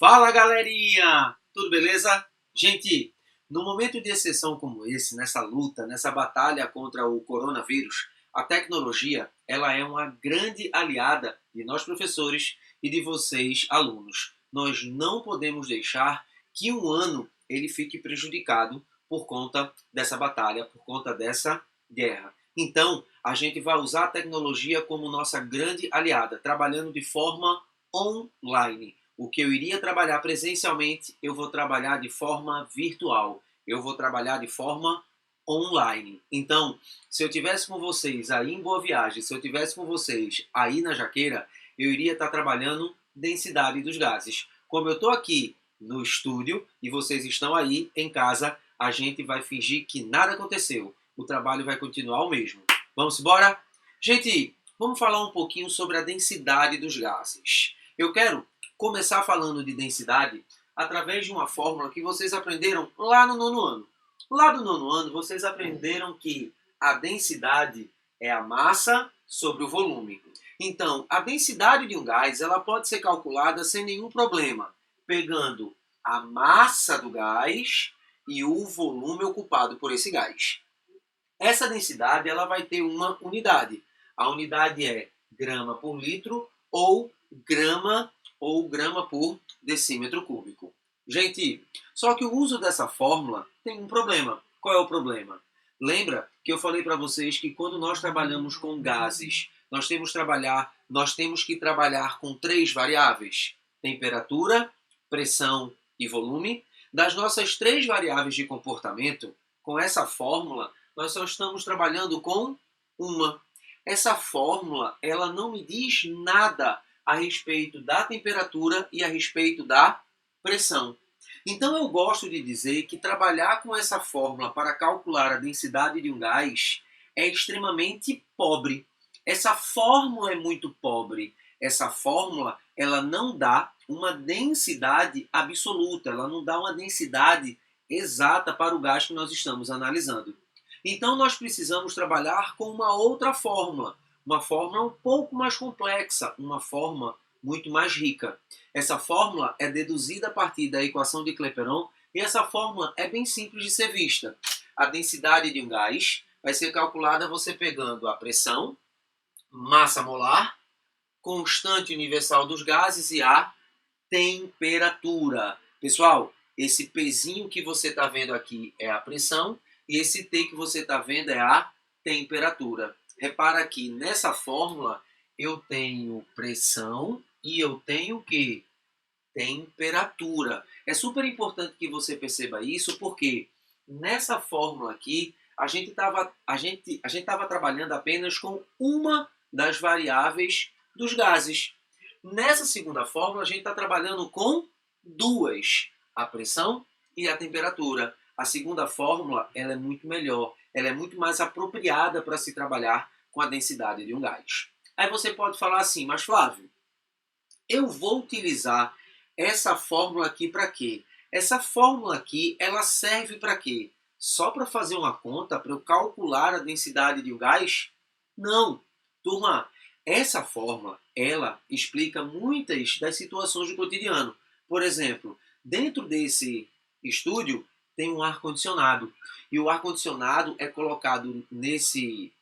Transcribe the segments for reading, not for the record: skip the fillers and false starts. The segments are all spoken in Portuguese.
Fala, galerinha! Tudo beleza? Gente, no momento de exceção como esse, nessa luta, nessa batalha contra o coronavírus, a tecnologia, ela é uma grande aliada de nós professores e de vocês alunos. Nós não podemos deixar que um ano ele fique prejudicado por conta dessa batalha, por conta dessa guerra. Então, a gente vai usar a tecnologia como nossa grande aliada, trabalhando de forma online. O que eu iria trabalhar presencialmente, eu vou trabalhar de forma virtual. Eu vou trabalhar de forma online. Então, se eu tivesse com vocês aí em Boa Viagem, se eu tivesse com vocês aí na Jaqueira, eu iria estar trabalhando densidade dos gases. Como eu estou aqui no estúdio e vocês estão aí em casa, a gente vai fingir que nada aconteceu. O trabalho vai continuar o mesmo. Vamos embora? Gente, vamos falar um pouquinho sobre a densidade dos gases. Eu quero começar falando de densidade através de uma fórmula que vocês aprenderam lá no nono ano. Lá no nono ano, vocês aprenderam que a densidade é a massa sobre o volume. Então, a densidade de um gás ela pode ser calculada sem nenhum problema, pegando a massa do gás e o volume ocupado por esse gás. Essa densidade ela vai ter uma unidade. A unidade é grama por litro ou grama por decímetro cúbico. Gente, só que o uso dessa fórmula tem um problema. Qual é o problema? Lembra que eu falei para vocês que quando nós trabalhamos com gases, nós temos que trabalhar com três variáveis: temperatura, pressão e volume. Das nossas três variáveis de comportamento, com essa fórmula, nós só estamos trabalhando com uma. Essa fórmula, ela não me diz nada a respeito da temperatura e a respeito da pressão. Então eu gosto de dizer que trabalhar com essa fórmula para calcular a densidade de um gás é extremamente pobre. Essa fórmula é muito pobre. Essa fórmula, ela não dá uma densidade absoluta, ela não dá uma densidade exata para o gás que nós estamos analisando. Então nós precisamos trabalhar com uma outra fórmula, uma fórmula um pouco mais complexa, uma fórmula muito mais rica. Essa fórmula é deduzida a partir da equação de Clapeyron e essa fórmula é bem simples de ser vista. A densidade de um gás vai ser calculada você pegando a pressão, massa molar, constante universal dos gases e a temperatura. Pessoal, esse Pzinho que você está vendo aqui é a pressão e esse T que você está vendo é a temperatura. Repara que nessa fórmula eu tenho pressão e eu tenho o quê? Temperatura. É super importante que você perceba isso porque nessa fórmula aqui a gente estava trabalhando apenas com uma das variáveis dos gases. Nessa segunda fórmula a gente está trabalhando com duas, a pressão e a temperatura. A segunda fórmula ela é muito melhor, ela é muito mais apropriada para se trabalhar com a densidade de um gás. Aí você pode falar assim, mas Flávio, eu vou utilizar essa fórmula aqui para quê? Essa fórmula aqui, ela serve para quê? Só para fazer uma conta, para eu calcular a densidade de um gás? Não. Turma, essa fórmula, ela explica muitas das situações do cotidiano. Por exemplo, dentro desse estúdio, tem um ar-condicionado. E o ar-condicionado é colocado nesse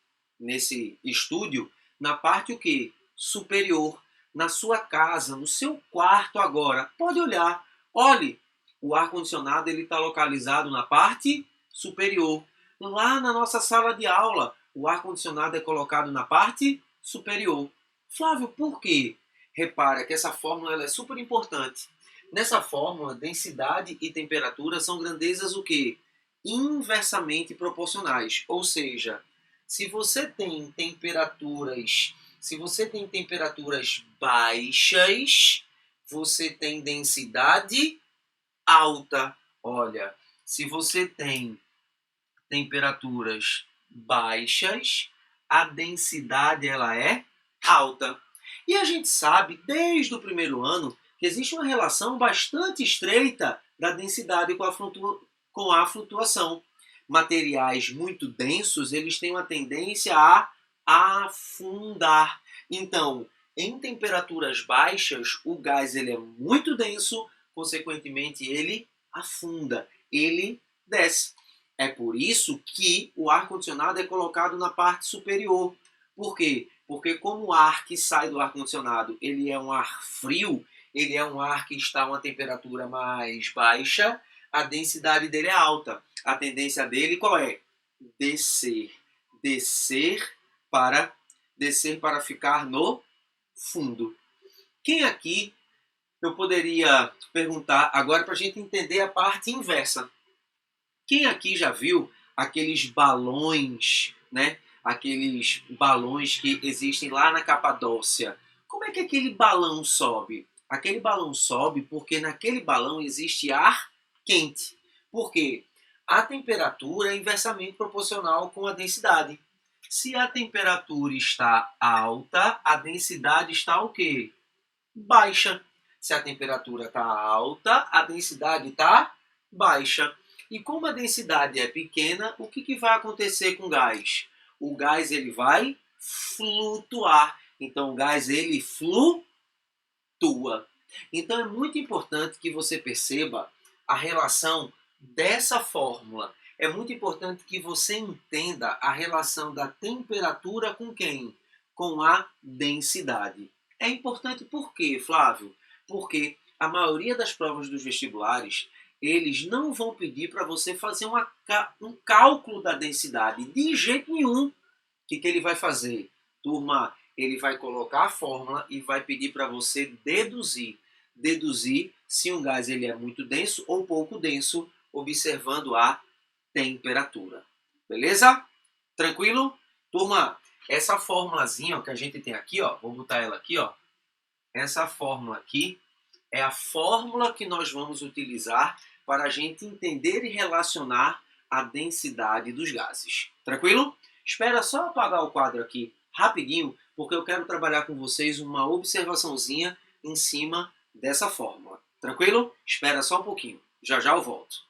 estúdio na parte o quê? Superior. Na sua casa, no seu quarto agora. Pode olhar. Olhe, o ar-condicionado está localizado na parte superior. Lá na nossa sala de aula, o ar-condicionado é colocado na parte superior. Flávio, por quê? Repara que essa fórmula ela é super importante. Nessa fórmula, densidade e temperatura são grandezas o quê? Inversamente proporcionais. Ou seja, se você tem temperaturas baixas, você tem densidade alta. Olha, se você tem temperaturas baixas, a densidade ela é alta. E a gente sabe, desde o primeiro ano, que existe uma relação bastante estreita da densidade com a flutuação. Materiais muito densos, eles têm uma tendência a afundar. Então, em temperaturas baixas, o gás ele é muito denso, consequentemente ele afunda, ele desce. É por isso que o ar-condicionado é colocado na parte superior. Por quê? Porque como o ar que sai do ar-condicionado ele é um ar frio, ele é um ar que está a uma temperatura mais baixa, a densidade dele é alta. A tendência dele qual é? Descer. Descer para ficar no fundo. Quem aqui eu poderia perguntar agora para a gente entender a parte inversa? Quem aqui já viu aqueles balões, né? Aqueles balões que existem lá na Capadócia? Como é que aquele balão sobe? Aquele balão sobe porque naquele balão existe ar quente. Por quê? A temperatura é inversamente proporcional com a densidade. Se a temperatura está alta, a densidade está o quê? Baixa. Se a temperatura está alta, a densidade está baixa. E como a densidade é pequena, o que vai acontecer com o gás? O gás ele vai flutuar. Então o gás ele flutua. Então é muito importante que você perceba a relação dessa fórmula. É muito importante que você entenda a relação da temperatura com quem? Com a densidade. É importante por quê, Flávio? Porque a maioria das provas dos vestibulares, eles não vão pedir para você fazer um cálculo da densidade. De jeito nenhum. O que ele vai fazer? Turma, ele vai colocar a fórmula e vai pedir para você deduzir. Deduzir se um gás ele é muito denso ou pouco denso, observando a temperatura. Beleza? Tranquilo? Turma, essa formulazinha que a gente tem aqui, ó, vou botar ela aqui, ó. Essa fórmula aqui é a fórmula que nós vamos utilizar para a gente entender e relacionar a densidade dos gases. Tranquilo? Espera só apagar o quadro aqui rapidinho, porque eu quero trabalhar com vocês uma observaçãozinha em cima dessa fórmula. Tranquilo? Espera só um pouquinho. Já já eu volto.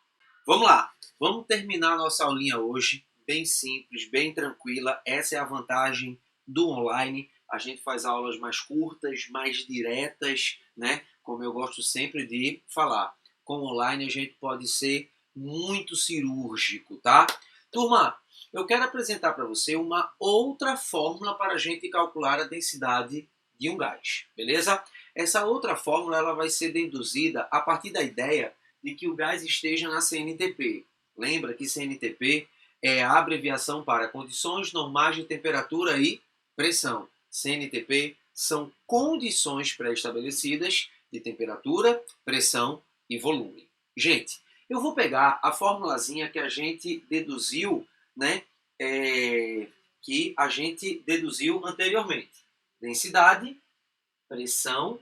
Vamos lá. Vamos terminar nossa aulinha hoje. Bem simples, bem tranquila. Essa é a vantagem do online. A gente faz aulas mais curtas, mais diretas, né? Como eu gosto sempre de falar. Com online a gente pode ser muito cirúrgico, tá? Turma, eu quero apresentar para você uma outra fórmula para a gente calcular a densidade de um gás, beleza? Essa outra fórmula ela vai ser deduzida a partir da ideia de que o gás esteja na CNTP. Lembra que CNTP é a abreviação para condições normais de temperatura e pressão. CNTP são condições pré-estabelecidas de temperatura, pressão e volume. Gente, eu vou pegar a formulazinha que a gente deduziu, né? Que a gente deduziu anteriormente. Densidade, pressão,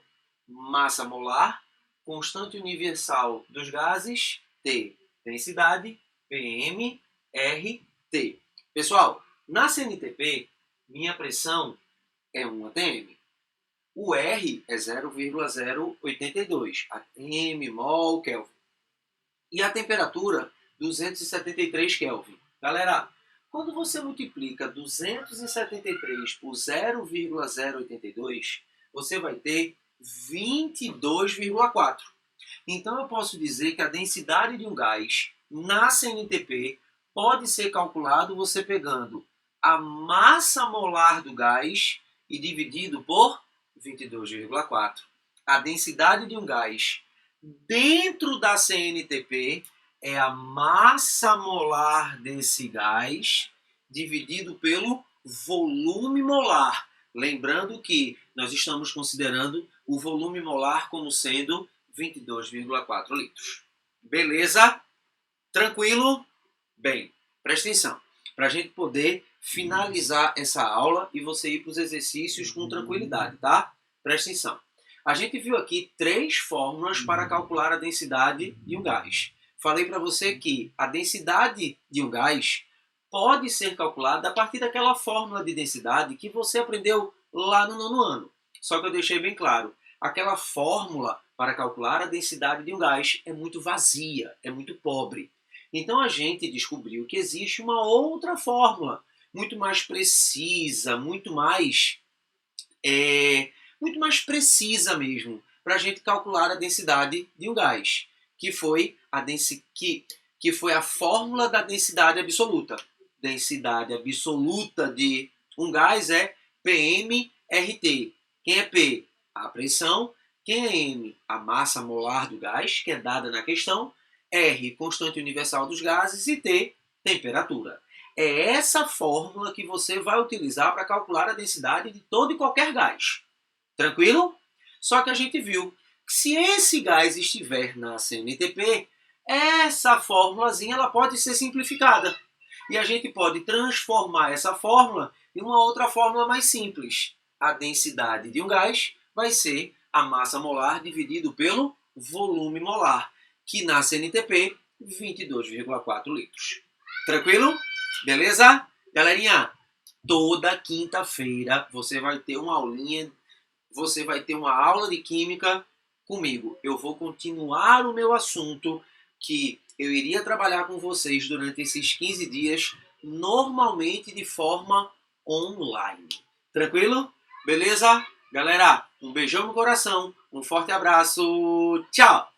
massa molar, constante universal dos gases, T. Densidade, PM, R, T. Pessoal, na CNTP, minha pressão é 1 atm. O R é 0,082 atm, mol, Kelvin. E a temperatura, 273 Kelvin. Galera, quando você multiplica 273 por 0,082, você vai ter 22,4. Então eu posso dizer que a densidade de um gás na CNTP pode ser calculado você pegando a massa molar do gás e dividido por 22,4. A densidade de um gás dentro da CNTP é a massa molar desse gás dividido pelo volume molar. Lembrando que nós estamos considerando o volume molar como sendo 22,4 litros. Beleza? Tranquilo? Bem, presta atenção. Para a gente poder finalizar essa aula e você ir para os exercícios com tranquilidade, tá? Presta atenção. A gente viu aqui 3 fórmulas para calcular a densidade de um gás. Falei para você que a densidade de um gás pode ser calculada a partir daquela fórmula de densidade que você aprendeu lá no 9º ano. Só que eu deixei bem claro, aquela fórmula para calcular a densidade de um gás é muito vazia, é muito pobre. Então a gente descobriu que existe uma outra fórmula, muito mais precisa, muito mais precisa mesmo, para a gente calcular a densidade de um gás, que foi a fórmula da densidade absoluta. Densidade absoluta de um gás é PmRT. Quem é P? A pressão. Quem é M? A massa molar do gás, que é dada na questão. R, constante universal dos gases. E T, temperatura. É essa fórmula que você vai utilizar para calcular a densidade de todo e qualquer gás. Tranquilo? Só que a gente viu que se esse gás estiver na CNTP, essa fórmulazinha ela pode ser simplificada. E a gente pode transformar essa fórmula em uma outra fórmula mais simples. A densidade de um gás vai ser a massa molar dividido pelo volume molar, que na CNTP, 22,4 litros. Tranquilo? Beleza? Galerinha, toda quinta-feira você vai ter uma aulinha, você vai ter uma aula de química comigo. Eu vou continuar o meu assunto que eu iria trabalhar com vocês durante esses 15 dias, normalmente de forma online. Tranquilo? Beleza? Galera, um beijão no coração, um forte abraço, tchau!